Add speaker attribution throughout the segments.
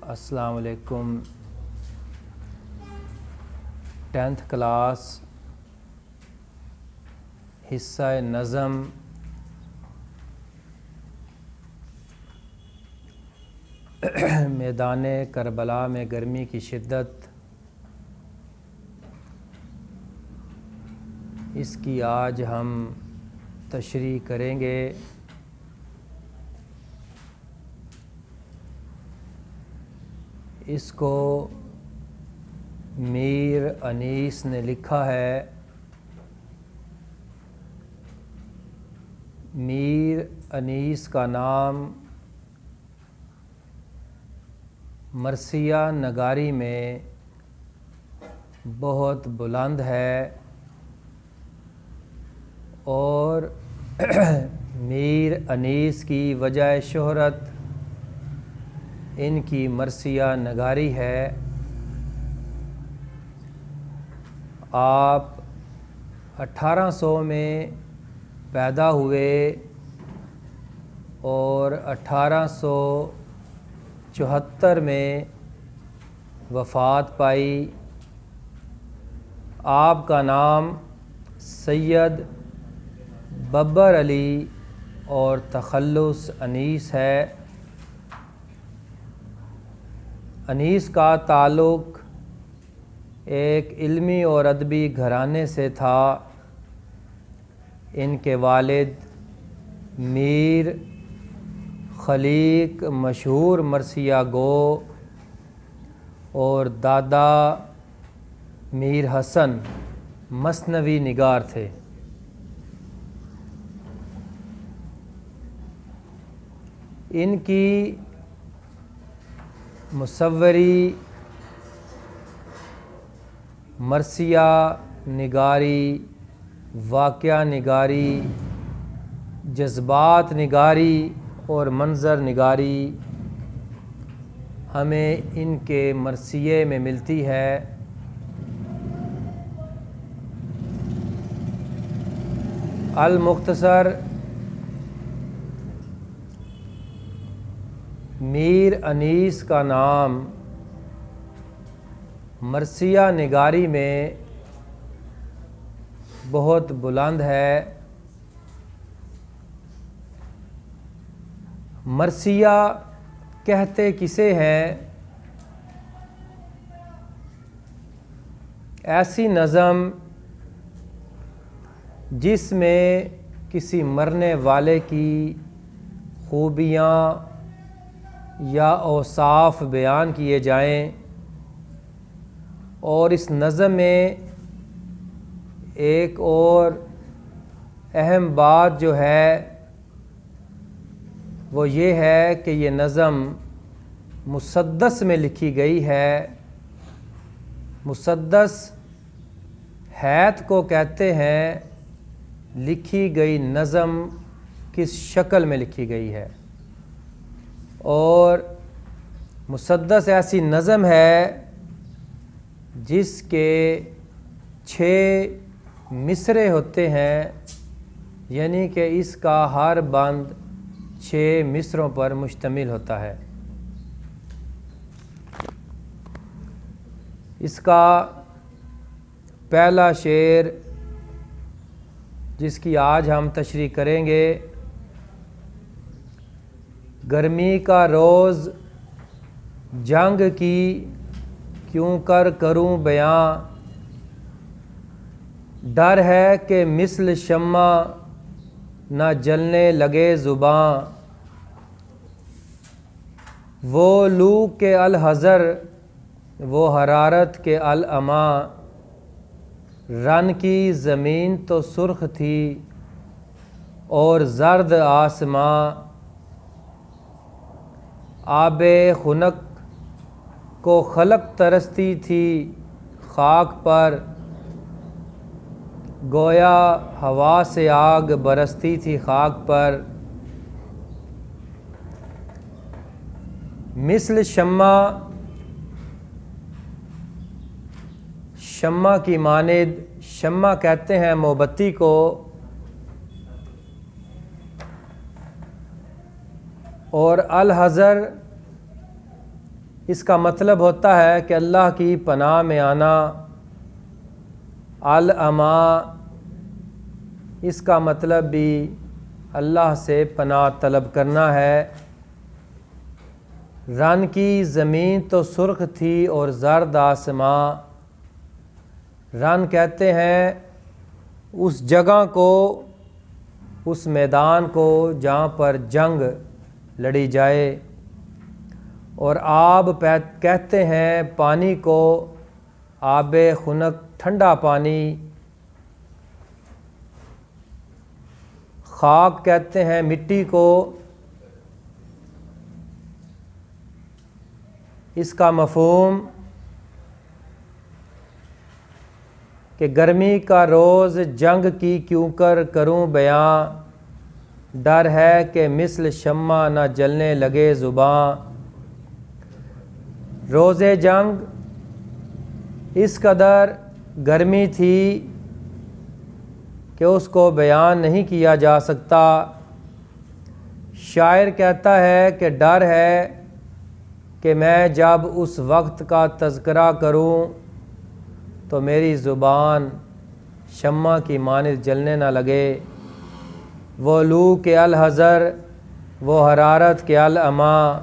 Speaker 1: السلام علیکم۔ 10th class حصہ نظم میدان کربلا میں گرمی کی شدت، اس کی آج ہم تشریح کریں گے۔ اس کو میر انیس نے لکھا ہے۔ میر انیس کا نام مرثیہ نگاری میں بہت بلند ہے، اور میر انیس کی وجہ شہرت ان کی مرثیہ نگاری ہے۔ آپ 1800 میں پیدا ہوئے اور 1874 میں وفات پائی۔ آپ کا نام سید ببر علی اور تخلص انیس ہے۔ انیس کا تعلق ایک علمی اور ادبی گھرانے سے تھا۔ ان کے والد میر خلیق مشہور مرثیہ گو اور دادا میر حسن مثنوی نگار تھے۔ ان کی مصوری، مرثیہ نگاری، واقعہ نگاری، جذبات نگاری اور منظر نگاری ہمیں ان کے مرثیے میں ملتی ہے۔ المختصر میر انیس کا نام مرثیہ نگاری میں بہت بلند ہے۔ مرثیہ کہتے کسے ہیں؟ ایسی نظم جس میں کسی مرنے والے کی خوبیاں یا اوصاف بیان کیے جائیں، اور اس نظم میں ایک اور اہم بات جو ہے وہ یہ ہے کہ یہ نظم مسدس میں لکھی گئی ہے۔ مسدس حیت کو کہتے ہیں، لکھی گئی نظم کس شکل میں لکھی گئی ہے۔ اور مسدس ایسی نظم ہے جس کے 6 مصرعے ہوتے ہیں، یعنی کہ اس کا ہر بند 6 مصرعوں پر مشتمل ہوتا ہے۔ اس کا پہلا شعر جس کی آج ہم تشریح کریں گے: گرمی کا روز جنگ کی کیوں کر کروں بیاں، ڈر ہے کہ مثل شمع نہ جلنے لگے زباں، وہ لو کے الحذر وہ حرارت کے العما، رن کی زمین تو سرخ تھی اور زرد آسماں، آب خنک کو خلق ترستی تھی خاک پر، گویا ہوا سے آگ برستی تھی خاک پر، مثل شمع، شمع کی مانند، شمع کہتے ہیں موم بتی کو، اور الحذر اس کا مطلب ہوتا ہے کہ اللہ کی پناہ میں آنا۔ العما، اس کا مطلب بھی اللہ سے پناہ طلب کرنا ہے۔ رن کی زمین تو سرخ تھی اور زرد آسماں۔ رن کہتے ہیں اس جگہ کو، اس میدان کو جہاں پر جنگ لڑی جائے، اور آب کہتے ہیں پانی کو، آب خنک ٹھنڈا پانی۔ خاک کہتے ہیں مٹی کو۔ اس کا مفہوم کہ گرمی کا روز جنگ کی کیوں کر کروں بیاں، ڈر ہے کہ مثل شمع نہ جلنے لگے زباں۔ روز جنگ اس قدر گرمی تھی کہ اس کو بیان نہیں کیا جا سکتا۔ شاعر کہتا ہے کہ ڈر ہے کہ میں جب اس وقت کا تذکرہ کروں تو میری زبان شمع کی مانند جلنے نہ لگے۔ وہ لو کے الحذر، وہ حرارت کے العما۔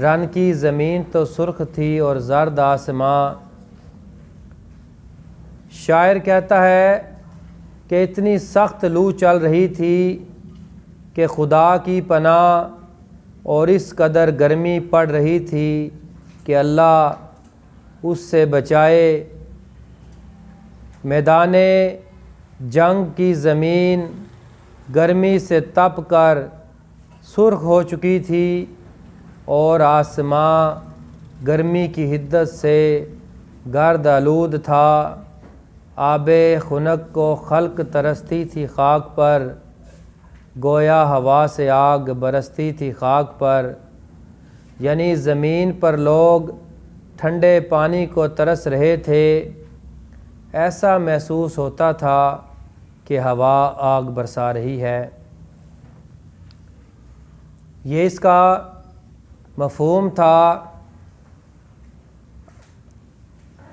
Speaker 1: رن کی زمین تو سرخ تھی اور زرد آسماں۔ شاعر کہتا ہے کہ اتنی سخت لو چل رہی تھی کہ خدا کی پناہ، اور اس قدر گرمی پڑ رہی تھی کہ اللہ اس سے بچائے۔ میدان جنگ کی زمین گرمی سے تپ کر سرخ ہو چکی تھی، اور آسماں گرمی کی حدت سے گرد آلود تھا۔ آب خنک کو خلق ترستی تھی خاک پر، گویا ہوا سے آگ برستی تھی خاک پر۔ یعنی زمین پر لوگ ٹھنڈے پانی کو ترس رہے تھے، ایسا محسوس ہوتا تھا کہ ہوا آگ برسا رہی ہے۔ یہ اس کا مفہوم تھا۔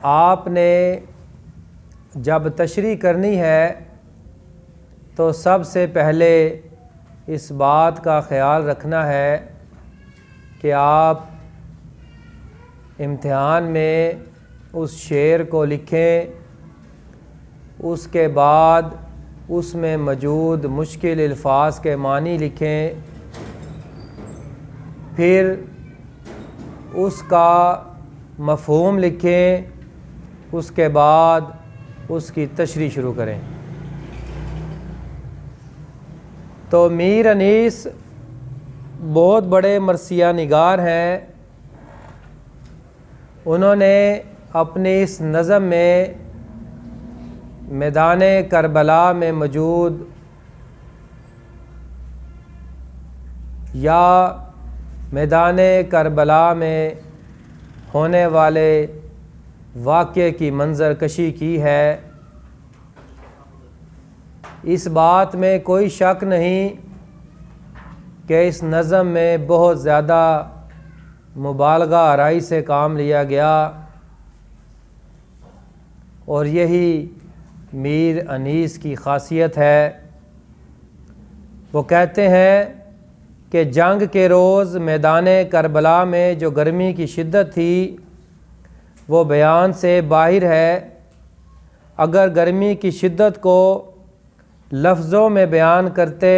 Speaker 1: آپ نے جب تشریح کرنی ہے تو سب سے پہلے اس بات کا خیال رکھنا ہے کہ آپ امتحان میں اس شعر کو لکھیں، اس کے بعد اس میں موجود مشکل الفاظ کے معنی لکھیں، پھر اس کا مفہوم لکھیں، اس کے بعد اس کی تشریح شروع کریں۔ تو میر انیس بہت بڑے مرثیہ نگار ہیں۔ انہوں نے اپنی اس نظم میں میدان کربلا میں موجود یا میدان کربلا میں ہونے والے واقعے کی منظر کشی کی ہے۔ اس بات میں کوئی شک نہیں کہ اس نظم میں بہت زیادہ مبالغہ آرائی سے کام لیا گیا، اور یہی میر انیس کی خاصیت ہے۔ وہ کہتے ہیں کہ جنگ کے روز میدان کربلا میں جو گرمی کی شدت تھی وہ بیان سے باہر ہے۔ اگر گرمی کی شدت کو لفظوں میں بیان کرتے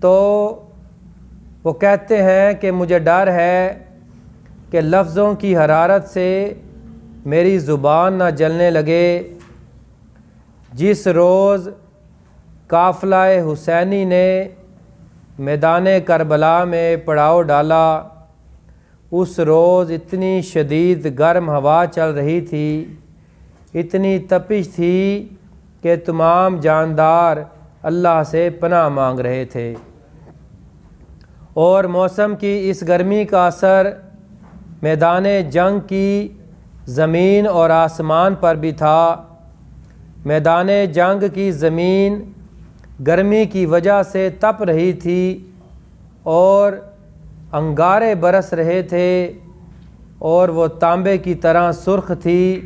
Speaker 1: تو وہ کہتے ہیں کہ مجھے ڈر ہے کہ لفظوں کی حرارت سے میری زبان نہ جلنے لگے۔ جس روز قافلہ حسینی نے میدان کربلا میں پڑاؤ ڈالا، اس روز اتنی شدید گرم ہوا چل رہی تھی، اتنی تپش تھی کہ تمام جاندار اللہ سے پناہ مانگ رہے تھے، اور موسم کی اس گرمی کا اثر میدان جنگ کی زمین اور آسمان پر بھی تھا۔ میدان جنگ کی زمین گرمی کی وجہ سے تپ رہی تھی، اور انگارے برس رہے تھے اور وہ تانبے کی طرح سرخ تھی،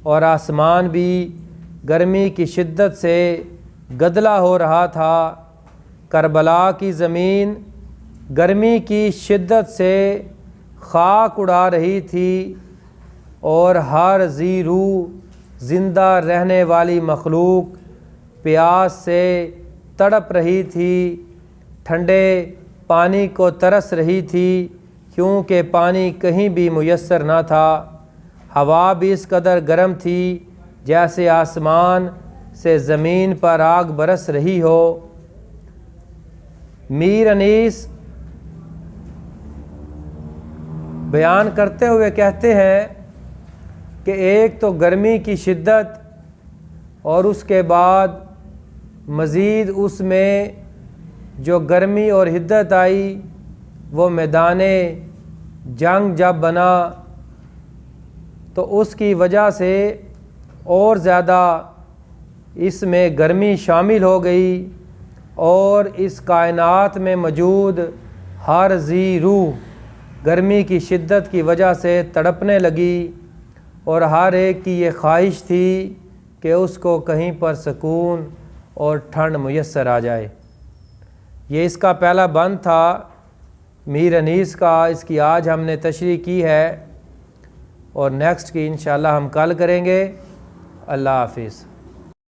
Speaker 1: اور آسمان بھی گرمی کی شدت سے گدلا ہو رہا تھا۔ کربلا کی زمین گرمی کی شدت سے خاک اڑا رہی تھی، اور ہر ذی روح زندہ رہنے والی مخلوق پیاس سے تڑپ رہی تھی، ٹھنڈے پانی کو ترس رہی تھی، کیونکہ پانی کہیں بھی میسر نہ تھا۔ ہوا بھی اس قدر گرم تھی جیسے آسمان سے زمین پر آگ برس رہی ہو۔ میر انیس بیان کرتے ہوئے کہتے ہیں کہ ایک تو گرمی کی شدت، اور اس کے بعد مزید اس میں جو گرمی اور حدت آئی وہ میدان جنگ جب بنا تو اس کی وجہ سے اور زیادہ اس میں گرمی شامل ہو گئی، اور اس کائنات میں موجود ہر ذی روح گرمی کی شدت کی وجہ سے تڑپنے لگی، اور ہر ایک کی یہ خواہش تھی کہ اس کو کہیں پر سکون اور ٹھنڈ میسر آ جائے۔ یہ اس کا پہلا بند تھا میر انیس کا، اس کی آج ہم نے تشریح کی ہے، اور نیکسٹ کی انشاءاللہ ہم کل کریں گے۔ اللہ حافظ۔